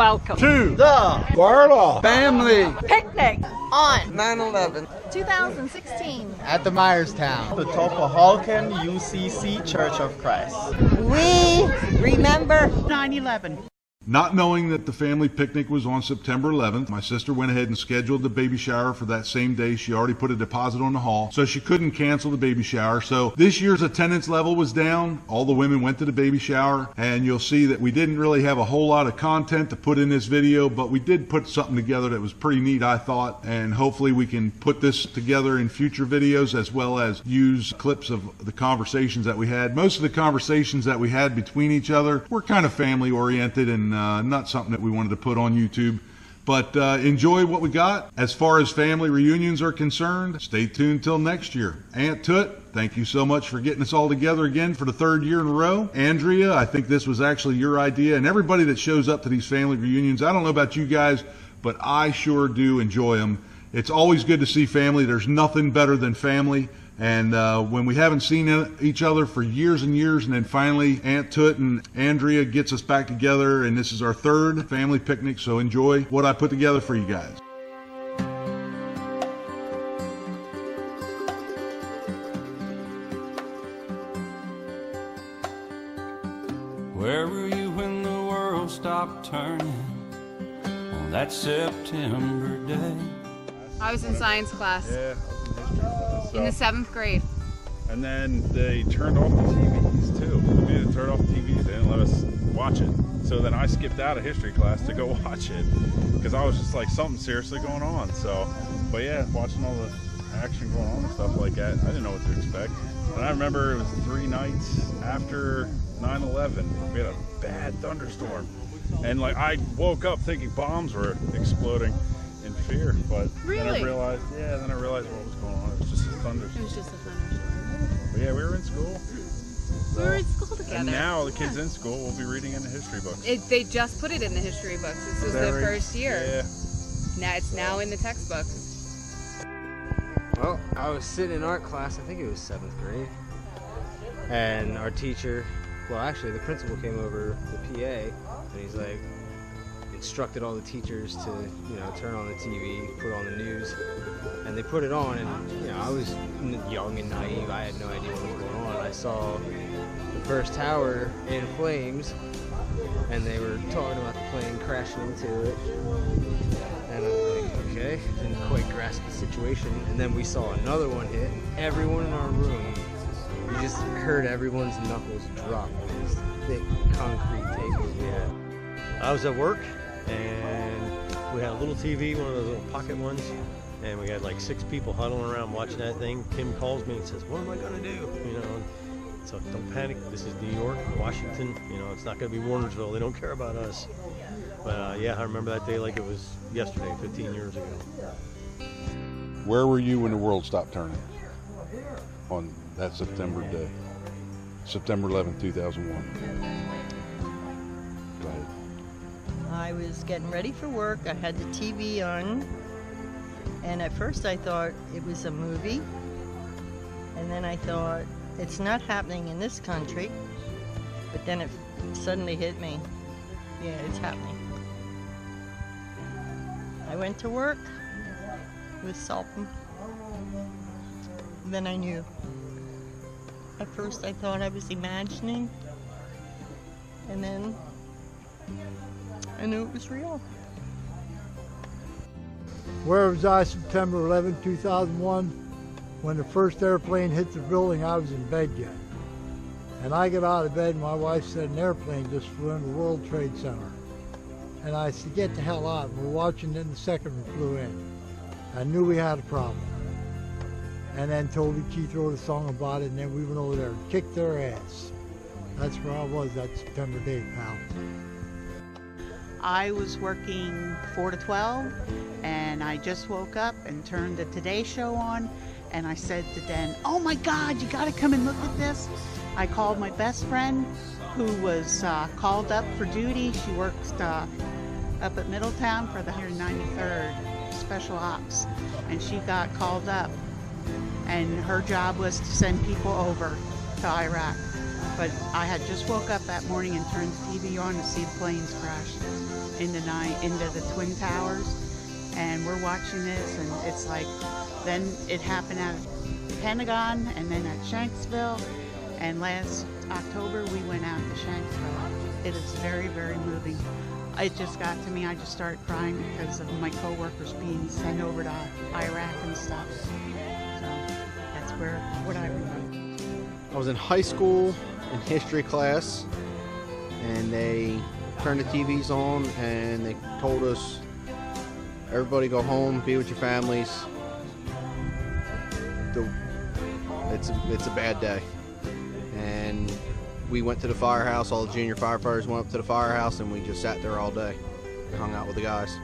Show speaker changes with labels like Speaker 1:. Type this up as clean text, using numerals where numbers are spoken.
Speaker 1: Welcome
Speaker 2: to the Garloff family
Speaker 1: picnic
Speaker 3: on
Speaker 4: 9/11
Speaker 3: 2016
Speaker 4: at the Myerstown,
Speaker 5: the Tulpehocken UCC Church of Christ.
Speaker 3: We remember
Speaker 1: 9/11.
Speaker 6: Not knowing that the family picnic was on September 11th, my sister went ahead and scheduled the baby shower for that same day. She already put a deposit on the hall, so she couldn't cancel the baby shower. So this year's attendance level was down. All the women went to the baby shower, and you'll see that we didn't really have a whole lot of content to put in this video, but we did put something together that was pretty neat, I thought, and hopefully we can put this together in future videos as well as use clips of the conversations that we had. Most of the conversations that we had between each other were kind of family oriented and not something that we wanted to put on YouTube, but enjoy what we got. As far as family reunions are concerned, stay tuned till next year. Aunt Toot, thank you so much for getting us all together again for the third year in a row. Andrea, I think this was actually your idea, and everybody that shows up to these family reunions, I don't know about you guys, but I sure do enjoy them. It's always good to see family. There's nothing better than family. And when we haven't seen each other for years and years, and then finally Aunt Toot and Andrea gets us back together, and this is our third family picnic, so enjoy what I put together for you guys.
Speaker 7: Where were you when the world stopped turning on that September day?
Speaker 8: I was in science class.
Speaker 2: Yeah,
Speaker 8: in the 7th grade.
Speaker 2: and then they turned off the TVs too. They made it turn off the TVs. They didn't let us watch it. So then I skipped out of history class to go watch it because I was just like, something seriously going on. So, but yeah, watching all the action going on and stuff like that, I didn't know what to expect. And I remember it was 3 nights after 9/11. We had a bad thunderstorm, and like I woke up thinking bombs were exploding in fear. But
Speaker 8: really?
Speaker 2: then I realized what was going on. It was just a thunderstorm.
Speaker 8: It was just a thunderstorm.
Speaker 2: But yeah, we were in school.
Speaker 8: We were in school together.
Speaker 2: And now the kids in school will be reading in the history books.
Speaker 8: They just put it in the history books. This was the first year.
Speaker 2: Yeah.
Speaker 8: Now it's now in the textbooks.
Speaker 4: Well, I was sitting in art class, I think it was 7th grade, and our teacher, well actually the principal came over, the PA, and he's like, instructed all the teachers to, turn on the TV, put on the news, and they put it on, and I was young and naive, I had no idea what was going on. I saw the first tower in flames, and they were talking about the plane crashing into it, and I was like, okay, didn't quite grasp the situation. And then we saw another one hit, and everyone in our room, you just heard everyone's knuckles drop on these thick concrete tables we had.
Speaker 9: I was at work, and we had a little TV, one of those little pocket ones, and we had like 6 people huddling around watching that thing. Kim calls me and says, what am I gonna do? So don't panic, this is New York, Washington, it's not gonna be Warnersville, they don't care about us. But yeah, I remember that day like it was yesterday, 15 years ago.
Speaker 6: Where were you when the world stopped turning on that September day? September 11th, 2001. Go ahead.
Speaker 10: I was getting ready for work. I had the TV on, and at first I thought it was a movie, and then I thought, it's not happening in this country, but then it suddenly hit me. Yeah, it's happening. I went to work with something, then I knew. At first I thought I was imagining, and then I knew it was real.
Speaker 11: Where was I September 11, 2001? When the first airplane hit the building, I was in bed yet. And I got out of bed, and my wife said an airplane just flew into the World Trade Center. And I said, get the hell out. We're watching, then the second one flew in. I knew we had a problem. And then Toby Keith wrote a song about it, and then we went over there and kicked their ass. That's where I was that September day, pal.
Speaker 1: I was working 4 to 12, and I just woke up and turned the Today Show on, and I said to Den, oh my God, you gotta come and look at this. I called my best friend who was called up for duty. She works up at Middletown for the 193rd Special Ops, and she got called up, and her job was to send people over to Iraq. But I had just woke up that morning and turned the TV on to see the planes crash. in the night into the Twin Towers, and we're watching this, and it's like, then it happened at Pentagon, and then at Shanksville, and last October we went out to Shanksville. It is very, very moving. It just got to me. I just started crying because of my coworkers being sent over to Iraq and stuff. So that's what I remember.
Speaker 12: I was in high school in history class, and they turned the TVs on and they told us, everybody go home, be with your families. It's a bad day. And we went to the firehouse. All the junior firefighters went up to the firehouse, and we just sat there all day and hung out with the guys.